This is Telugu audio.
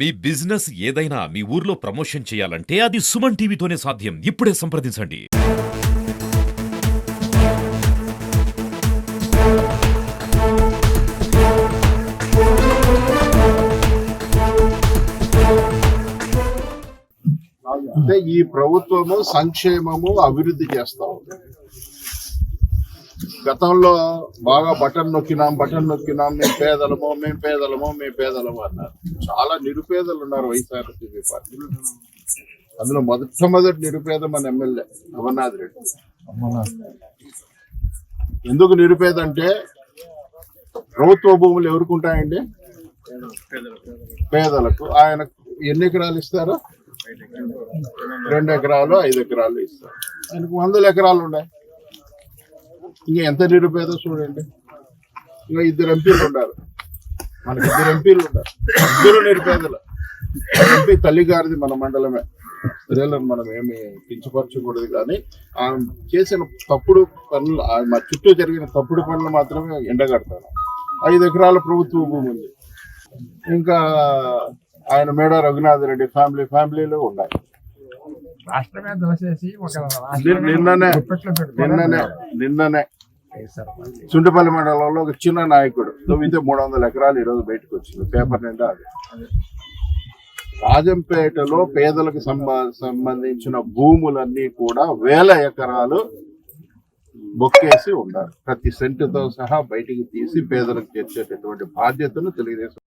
మీ బిజినెస్ ఏదైనా మీ ఊర్లో ప్రమోషన్ చేయాలంటే అది సుమన్ టీవీతోనే సాధ్యం. ఇప్పుడే సంప్రదించండి. అంటే ఈ ప్రభుత్వము సంక్షేమము అభివృద్ధి చేస్తా ఉంది. గతంలో బాగా బటన్ నొక్కినాం మేము పేదలము అన్నారు. చాలా నిరుపేదలు ఉన్నారు వైఎస్ఆర్సీపీ పార్టీ. అందులో మొట్టమొదటి నిరుపేద మన ఎమ్మెల్యే అమర్నాథ్ రెడ్డి. ఎందుకు నిరుపేద అంటే ప్రభుత్వ భూములు ఎవరికి ఉంటాయండి? పేదలకు. ఆయన ఎన్ని ఎకరాలు ఇస్తారు? 2 ఎకరాలు 5 ఎకరాలు ఇస్తారు. ఆయనకు 100 ఎకరాలు ఉన్నాయి. ఇంకా ఎంత నిరుపేద చూడండి. ఇంకా 2 ఎంపీలు ఉన్నారు, మనకి 2 ఎంపీలు ఉన్నారు, 2 నిరుపేదలు. ఎంపీ తల్లి గారిది మన మండలమే. స్త్రీలను మనం ఏమి కించపరచకూడదు, కానీ ఆమె చేసిన తప్పుడు పనులు, మా చుట్టూ జరిగిన తప్పుడు పనులు మాత్రమే ఎండగడతాను. 5 ఎకరాల ప్రభుత్వ భూమి ఉంది. ఇంకా ఆయన మేడ రఘునాథ్ రెడ్డి ఫ్యామిలీలో ఉన్నాయి. నిన్ననే చుంటిపల్లి మండలంలో ఒక చిన్న నాయకుడు తవ్వితే 300 ఎకరాలు ఈరోజు బయటకు వచ్చింది, పేపర్ నిండా. అది రాజంపేటలో పేదలకు సంబంధించిన భూములన్నీ కూడా 1000 ఎకరాలు బొక్కేసి ఉండాలి. ప్రతి సెంటుతో సహా బయటికి తీసి పేదలకు చేర్చేటటువంటి బాధ్యతను తెలుగుదేశం